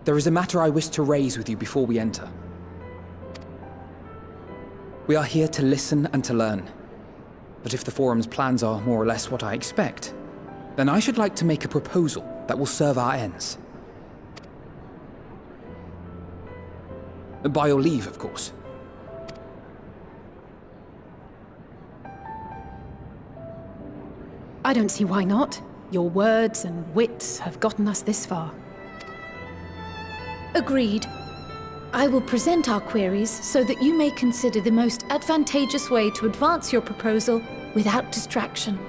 There is a matter I wish to raise with you before we enter. We are here to listen and to learn. But if the Forum's plans are more or less what I expect, then I should like to make a proposal that will serve our ends. By your leave, of course. I don't see why not. Your words and wits have gotten us this far. Agreed. I will present our queries so that you may consider the most advantageous way to advance your proposal without distraction.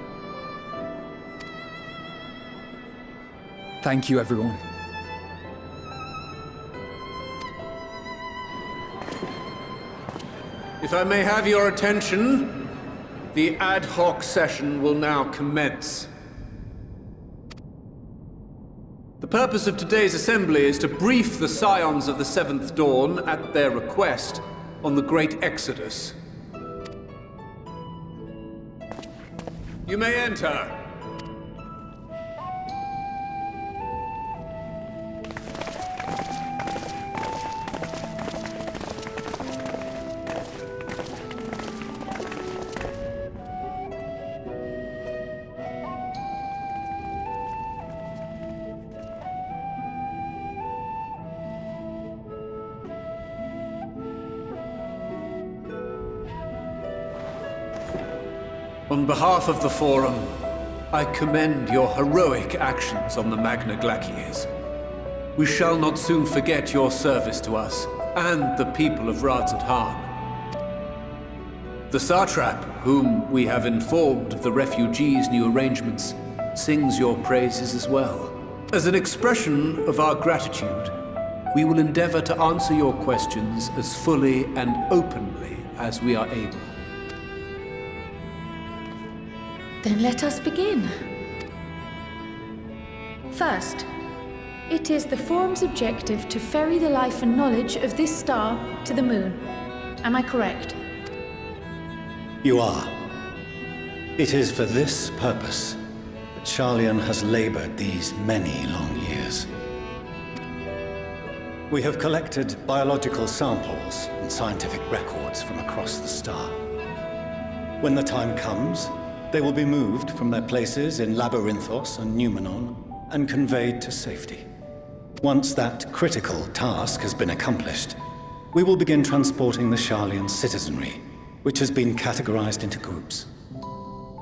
Thank you, everyone. If I may have your attention, the ad hoc session will now commence. The purpose of today's assembly is to brief the scions of the Seventh Dawn, at their request, on the Great Exodus. You may enter. On behalf of the Forum, I commend your heroic actions on the Magna Glaciers. We shall not soon forget your service to us and the people of Radzat-Han. The Satrap, whom we have informed of the refugees' new arrangements, sings your praises as well. As an expression of our gratitude, we will endeavor to answer your questions as fully and openly as we are able. Then let us begin. First, it is the Forum's objective to ferry the life and knowledge of this star to the moon. Am I correct? You are. It is for this purpose that Scion has labored these many long years. We have collected biological samples and scientific records from across the star. When the time comes, they will be moved from their places in Labyrinthos and Numenon and conveyed to safety. Once that critical task has been accomplished, we will begin transporting the Sharlayan citizenry, which has been categorized into groups.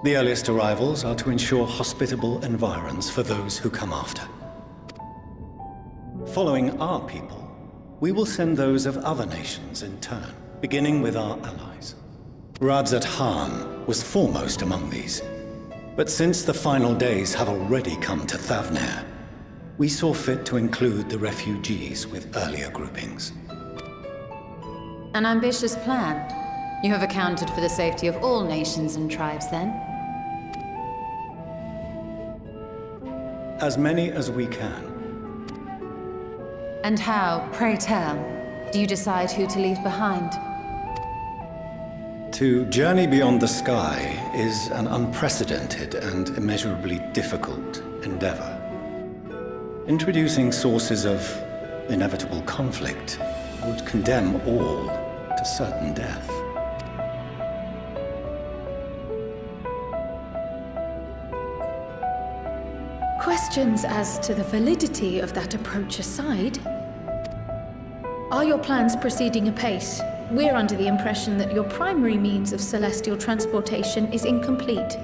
The earliest arrivals are to ensure hospitable environs for those who come after. Following our people, we will send those of other nations in turn, beginning with our allies. Radzat-Han was foremost among these. But since the final days have already come to Thavnair, we saw fit to include the refugees with earlier groupings. An ambitious plan. You have accounted for the safety of all nations and tribes, then? As many as we can. And how, pray tell, do you decide who to leave behind? To journey beyond the sky is an unprecedented and immeasurably difficult endeavor. Introducing sources of inevitable conflict would condemn all to certain death. Questions as to the validity of that approach aside, are your plans proceeding apace? We're under the impression that your primary means of celestial transportation is incomplete.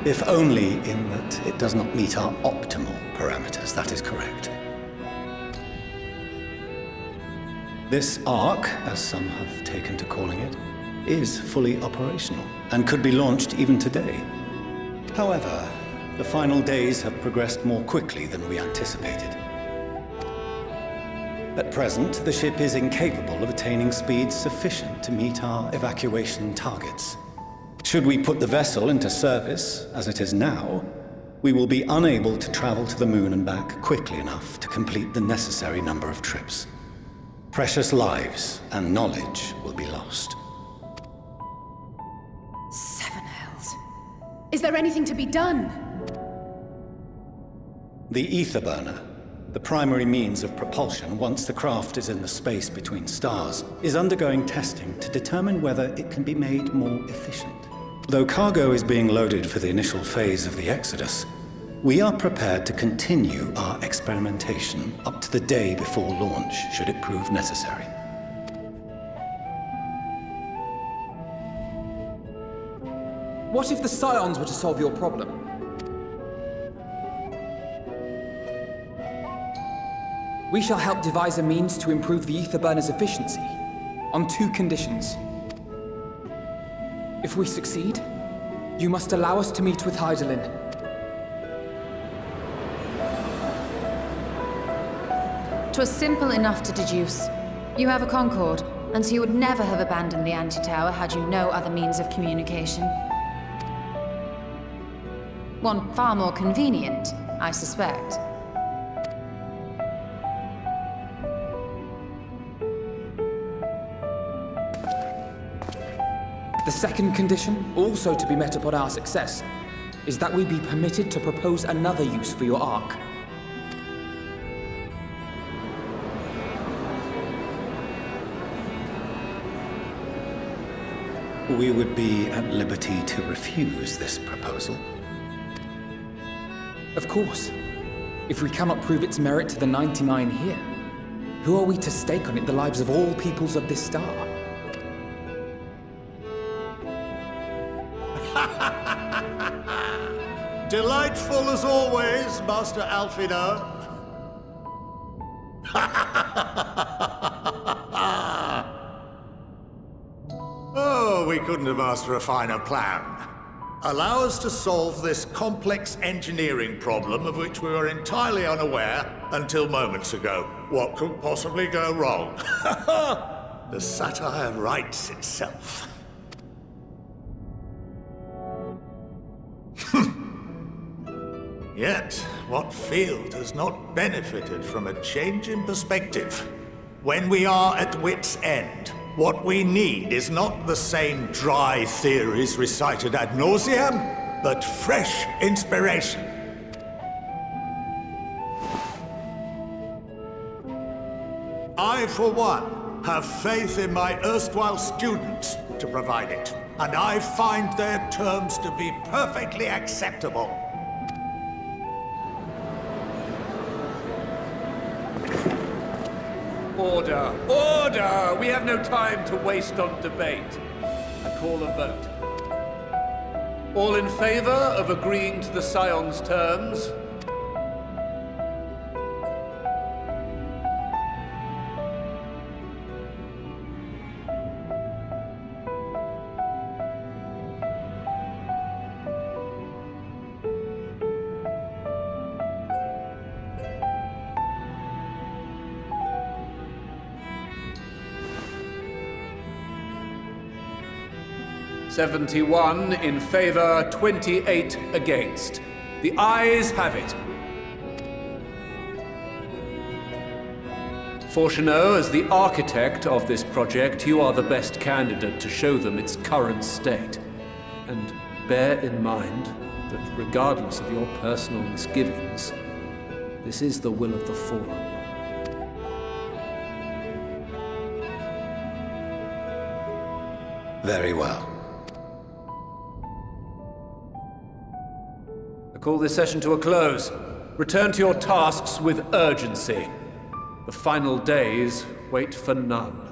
If only in that it does not meet our optimal parameters, that is correct. This arc, as some have taken to calling it, is fully operational and could be launched even today. However, the final days have progressed more quickly than we anticipated. At present, the ship is incapable of attaining speeds sufficient to meet our evacuation targets. Should we put the vessel into service, as it is now, we will be unable to travel to the moon and back quickly enough to complete the necessary number of trips. Precious lives and knowledge will be lost. Seven hells. Is there anything to be done? The ether burner, the primary means of propulsion once the craft is in the space between stars, is undergoing testing to determine whether it can be made more efficient. Though cargo is being loaded for the initial phase of the Exodus, we are prepared to continue our experimentation up to the day before launch, should it prove necessary. What if the scions were to solve your problem? We shall help devise a means to improve the ether burner's efficiency, on 2 conditions. If we succeed, you must allow us to meet with Hydaelyn. 'Twas simple enough to deduce. You have a Concord, and so you would never have abandoned the anti-tower had you no other means of communication. One far more convenient, I suspect. The second condition, also to be met upon our success, is that we be permitted to propose another use for your Ark. We would be at liberty to refuse this proposal. Of course. If we cannot prove its merit to the 99 here, who are we to stake on it the lives of all peoples of this star? Delightful as always, Master Alfino. Oh, we couldn't have asked for a finer plan. Allow us to solve this complex engineering problem of which we were entirely unaware until moments ago. What could possibly go wrong? The satire writes itself. Yet, what field has not benefited from a change in perspective? When we are at wit's end, what we need is not the same dry theories recited ad nauseam, but fresh inspiration. I, for one, have faith in my erstwhile students to provide it, and I find their terms to be perfectly acceptable. Order! Order! We have no time to waste on debate. I call a vote. All in favor of agreeing to the scion's terms? "71 in favor, 28 against. The ayes have it. Fortuneau, as the architect of this project, you are the best candidate to show them its current state. And bear in mind that regardless of your personal misgivings, this is the will of the Forum. Very well. I call this session to a close. Return to your tasks with urgency. The final days wait for none.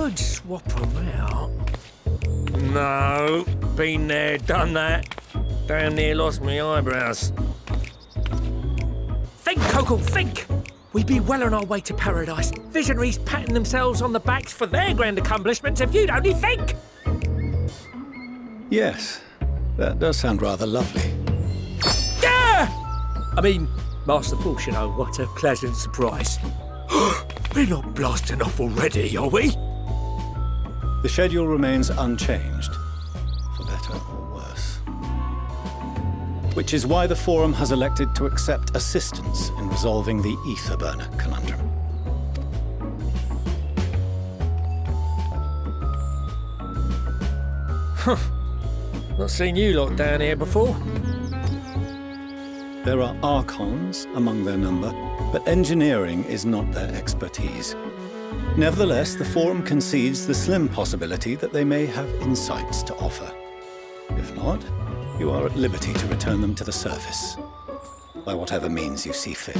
could swap them out. No, been there, done that. Damn near lost me eyebrows. Think, Coco, think! We'd be well on our way to paradise. Visionaries patting themselves on the backs for their grand accomplishments if you'd only think! Yes, that does sound rather lovely. Yeah! I mean, Master Force, you know, what a pleasant surprise. We're not blasting off already, are we? The schedule remains unchanged, for better or worse. Which is why the Forum has elected to accept assistance in resolving the ether burner conundrum. Not seen you lot down here before. There are Archons among their number, but engineering is not their expertise. Nevertheless, the Forum concedes the slim possibility that they may have insights to offer. If not, you are at liberty to return them to the surface, by whatever means you see fit.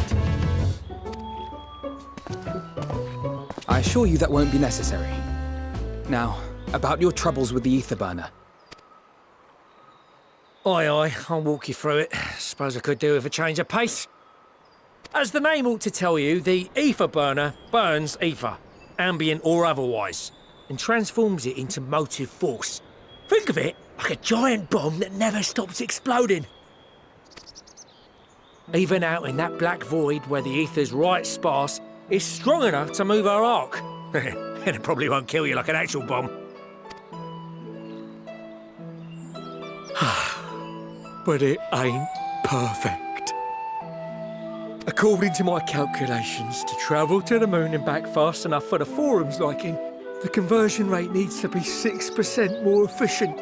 I assure you that won't be necessary. Now, about your troubles with the ether burner. Aye, I'll walk you through it. Suppose I could do with a change of pace. As the name ought to tell you, the ether burner burns ether, ambient or otherwise, and transforms it into motive force. Think of it like a giant bomb that never stops exploding. Even out in that black void where the ether's right sparse, it's strong enough to move our arc. And it probably won't kill you like an actual bomb. But it ain't perfect. According to my calculations, to travel to the moon and back fast enough for the Forum's liking, the conversion rate needs to be 6% more efficient.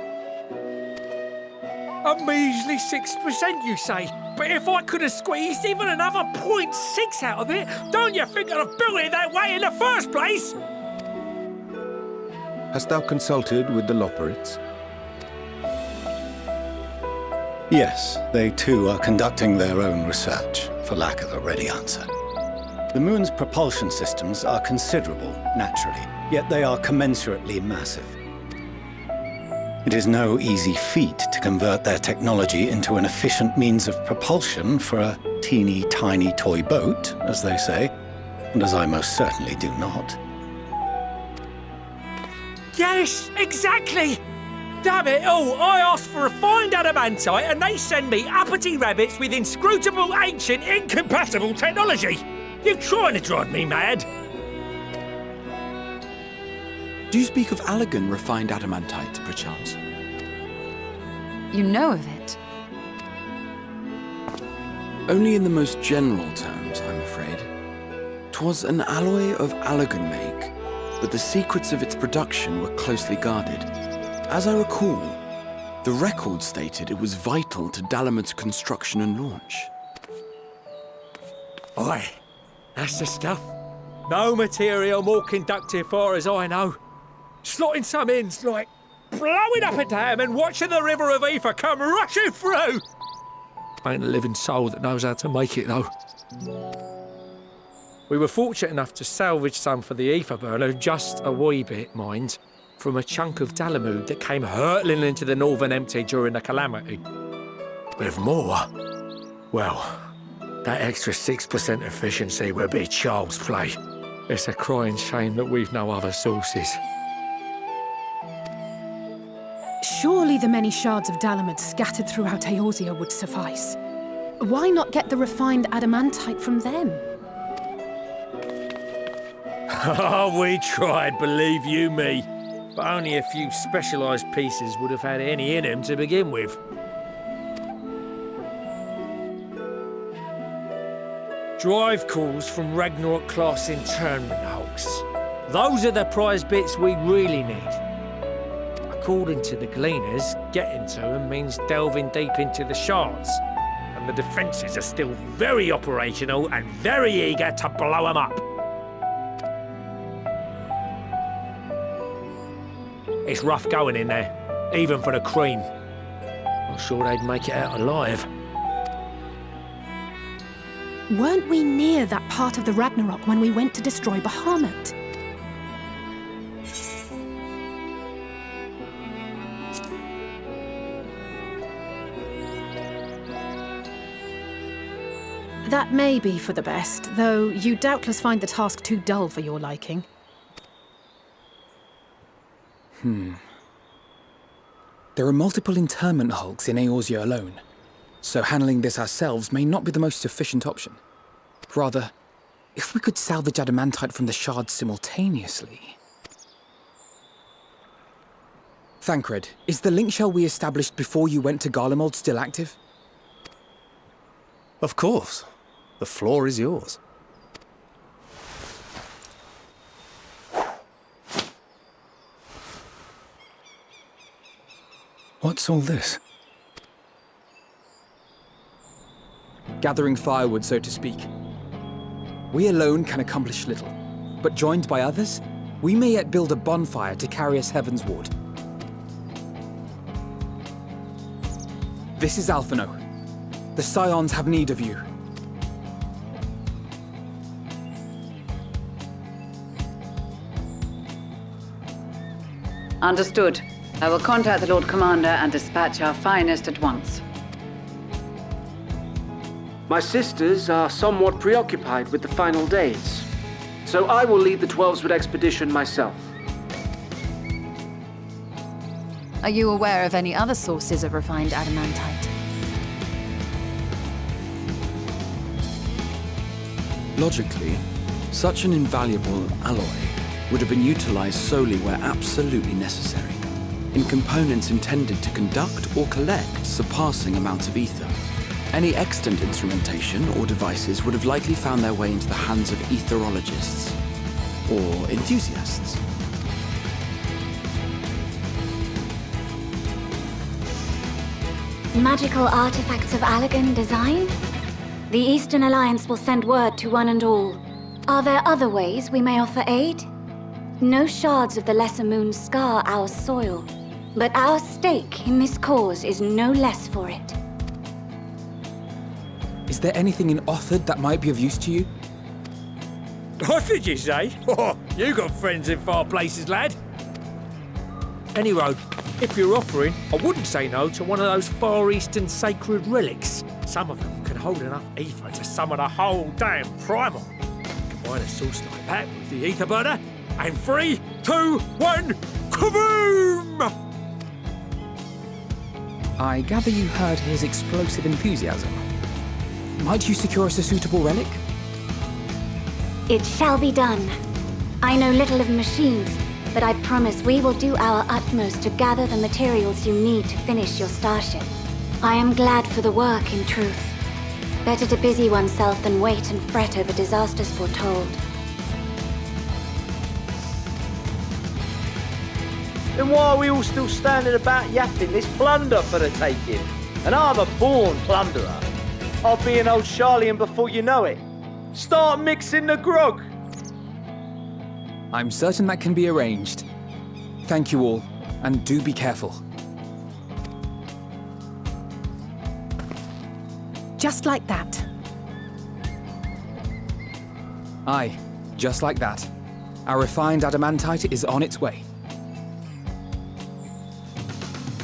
A measly 6%, you say? But if I could have squeezed even another 0.6 out of it, don't you think I'd have built it that way in the first place? Hast thou consulted with the Loperites? Yes, they too are conducting their own research, for lack of a ready answer. The moon's propulsion systems are considerable, naturally, yet they are commensurately massive. It is no easy feat to convert their technology into an efficient means of propulsion for a teeny tiny toy boat, as they say, and as I most certainly do not. Yes, exactly! Damn it all, I asked for refined adamantite and they send me uppity rabbits with inscrutable, ancient, incompatible technology! You're trying to drive me mad! Do you speak of Allegan refined adamantite, perchance? You know of it? Only in the most general terms, I'm afraid. 'Twas an alloy of Allegan make, but the secrets of its production were closely guarded. As I recall, the record stated it was vital to Dalamud's construction and launch. Aye, that's the stuff. No material more conductive far as I know. Slotting some in's like blowing up a dam and watching the river of ether come rushing through. Ain't a living soul that knows how to make it, though. We were fortunate enough to salvage some for the ether burner, just a wee bit, mind, from a chunk of Dalamud that came hurtling into the Northern Empty during the calamity. With more, well, that extra 6% efficiency would be child's play. It's a crying shame that we've no other sources. Surely the many shards of Dalamud scattered throughout Eorzea would suffice. Why not get the refined adamantite from them? Oh, we tried, believe you me. But only a few specialised pieces would have had any in them to begin with. Drive calls from Ragnarok-class internment hulks. Those are the prize bits we really need. According to the Gleaners, getting to them means delving deep into the shards. And the defences are still very operational and very eager to blow them up. It's rough going in there, even for the cream. Not sure they'd make it out alive. Weren't we near that part of the Ragnarok when we went to destroy Bahamut? That may be for the best, though you doubtless find the task too dull for your liking. There are multiple internment hulks in Eorzea alone, so handling this ourselves may not be the most efficient option. Rather, if we could salvage adamantite from the shards simultaneously... Thancred, is the link shell we established before you went to Garlemald still active? Of course. The floor is yours. What's all this? Gathering firewood, so to speak. We alone can accomplish little, but joined by others, we may yet build a bonfire to carry us heavensward. This is Alphino. The Scions have need of you. Understood. I will contact the Lord Commander and dispatch our finest at once. My sisters are somewhat preoccupied with the final days, so I will lead the 12-Wood expedition myself. Are you aware of any other sources of refined adamantite? Logically, such an invaluable alloy would have been utilized solely where absolutely necessary, in components intended to conduct or collect surpassing amounts of ether. Any extant instrumentation or devices would have likely found their way into the hands of etherologists or enthusiasts. Magical artifacts of Allagan design? The Eastern Alliance will send word to one and all. Are there other ways we may offer aid? No shards of the Lesser Moon scar our soil, but our stake in this cause is no less for it. Is there anything in Othard that might be of use to you? What did you say? Oh, you got friends in far places, lad. Anyway, if you're offering, I wouldn't say no to one of those Far Eastern sacred relics. Some of them can hold enough ether to summon a whole damn primal. Combine a source like that with the ether burner, and 3, 2, 1, kaboom! I gather you heard his explosive enthusiasm. Might you secure us a suitable relic? It shall be done. I know little of machines, but I promise we will do our utmost to gather the materials you need to finish your starship. I am glad for the work, in truth. Better to busy oneself than wait and fret over disasters foretold. Then why are we all still standing about yapping? There's plunder for the taking. And I'm a born plunderer. I'll be an old Charlian before you know it. Start mixing the grog. I'm certain that can be arranged. Thank you all, and do be careful. Just like that. Aye, just like that. Our refined adamantite is on its way.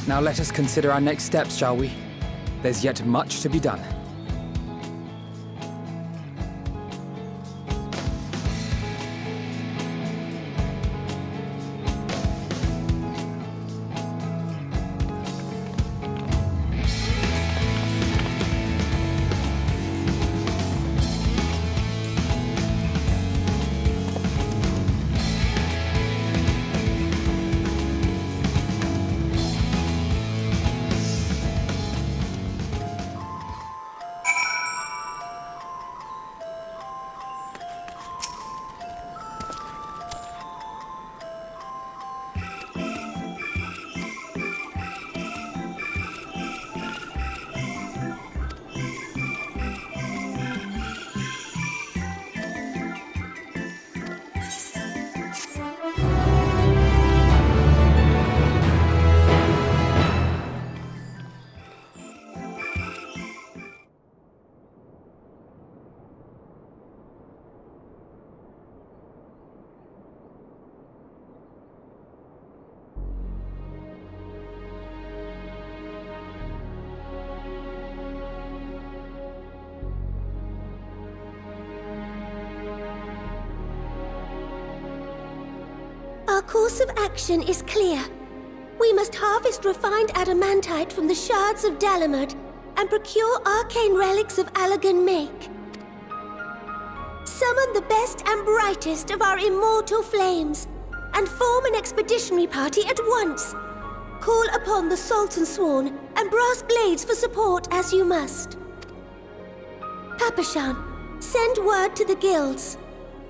Now let us consider our next steps, shall we? There's yet much to be done. course of action is clear. We must harvest refined adamantite from the shards of Dalamud and procure arcane relics of Allagan make. Summon the best and brightest of our immortal flames and form an expeditionary party at once. Call upon the Sultan Sworn and Brass Blades for support as you must. Papashan, send word to the guilds.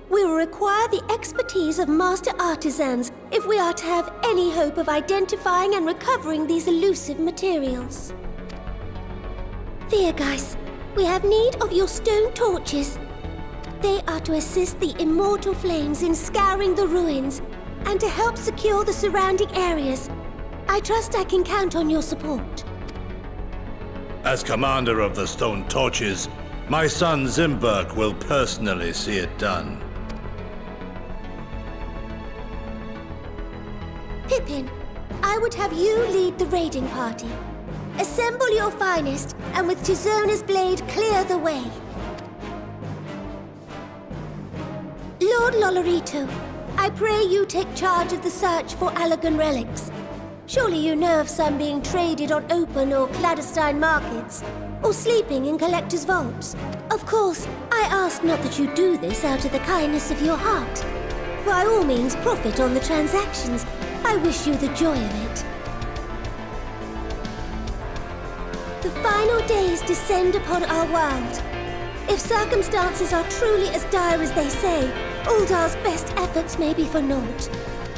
We will require the expertise of master artisans if we are to have any hope of identifying and recovering these elusive materials. Viergeist, we have need of your stone torches. They are to assist the immortal flames in scouring the ruins and to help secure the surrounding areas. I trust I can count on your support. As commander of the Stone Torches, my son Zimberk will personally see it done. Pippin, I would have you lead the raiding party. Assemble your finest, and with Tizona's blade, clear the way. Lord Lolorito, I pray you take charge of the search for Allagan relics. Surely you know of some being traded on open or clandestine markets, or sleeping in collectors' vaults. Of course, I ask not that you do this out of the kindness of your heart. By all means, profit on the transactions. I wish you the joy of it. The final days descend upon our world. If circumstances are truly as dire as they say, Uldar's best efforts may be for naught.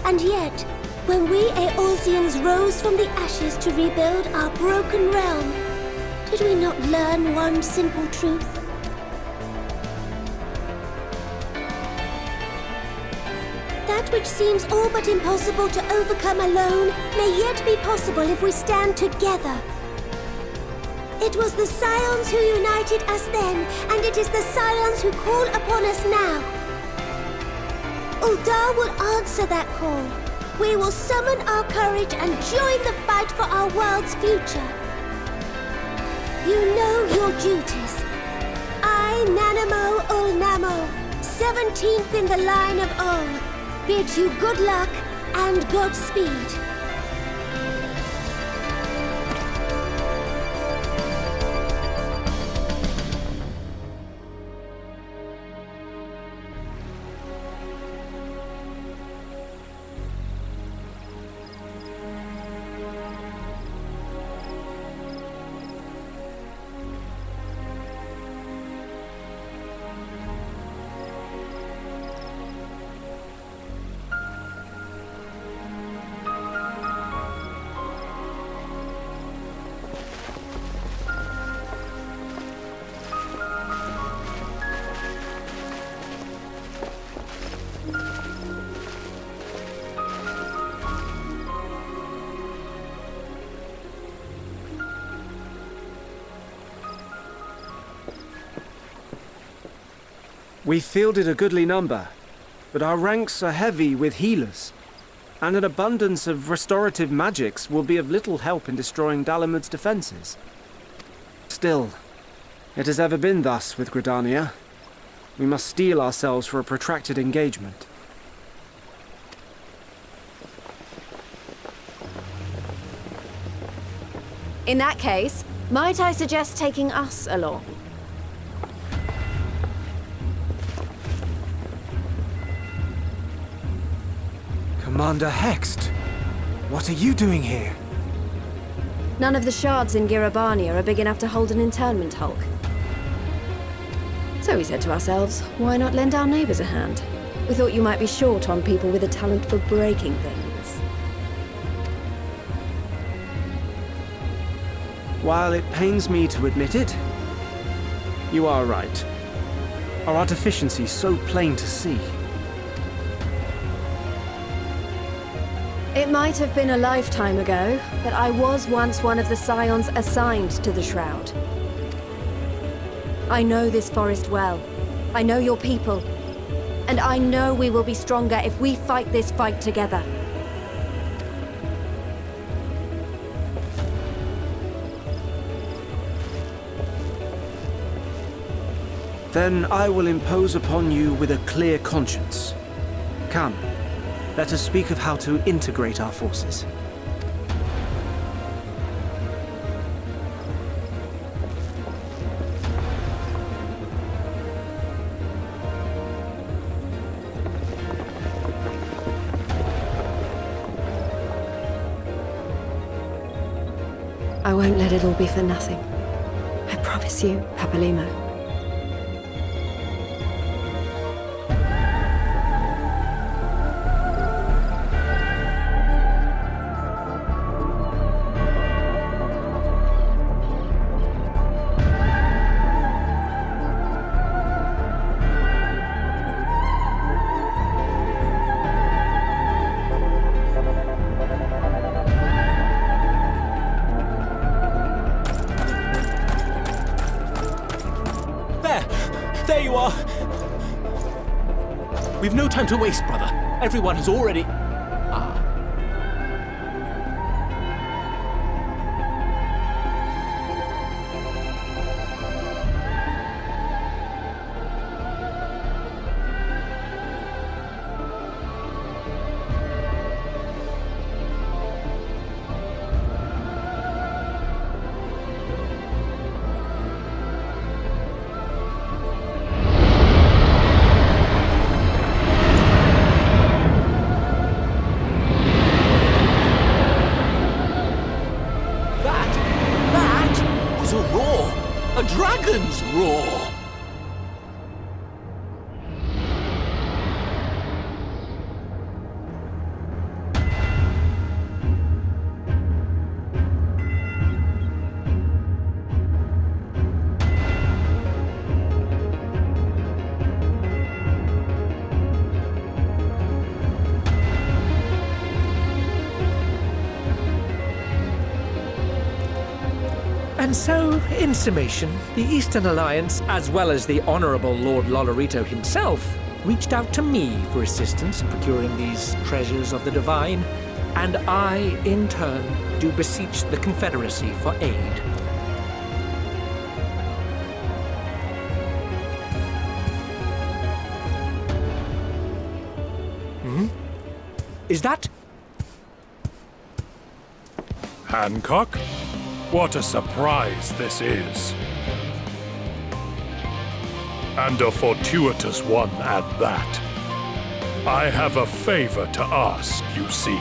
And yet, when we Eorzeans rose from the ashes to rebuild our broken realm, did we not learn one simple truth? That which seems all but impossible to overcome alone may yet be possible if we stand together. It was the Scions who united us then, and it is the Scions who call upon us now. Uldar will answer that call. We will summon our courage and join the fight for our world's future. You know your duties. I, Nanamo Ulnamo, 17th in the line of Ol, bid you good luck and Godspeed. We fielded a goodly number, but our ranks are heavy with healers, and an abundance of restorative magics will be of little help in destroying Dalamud's defenses. Still, it has ever been thus with Gridania. We must steel ourselves for a protracted engagement. In that case, might I suggest taking us along? Commander Hext, what are you doing here? None of the shards in Girabania are big enough to hold an internment hulk. So we said to ourselves, why not lend our neighbors a hand? We thought you might be short on people with a talent for breaking things. While it pains me to admit it, you are right. Our artificiency so plain to see. It might have been a lifetime ago, but I was once one of the scions assigned to the Shroud. I know this forest well. I know your people. And I know we will be stronger if we fight this fight together. Then I will impose upon you with a clear conscience. Come, let us speak of how to integrate our forces. I won't let it all be for nothing. I promise you, Papalimo. There you are! We've no time to waste, brother. Everyone has already... A dragon's roar! And so, in summation, the Eastern Alliance, as well as the Honourable Lord Lolorito himself, reached out to me for assistance in procuring these treasures of the divine, and I, in turn, do beseech the Confederacy for aid. Is that... Hancock? What a surprise this is. And a fortuitous one at that. I have a favor to ask, you see.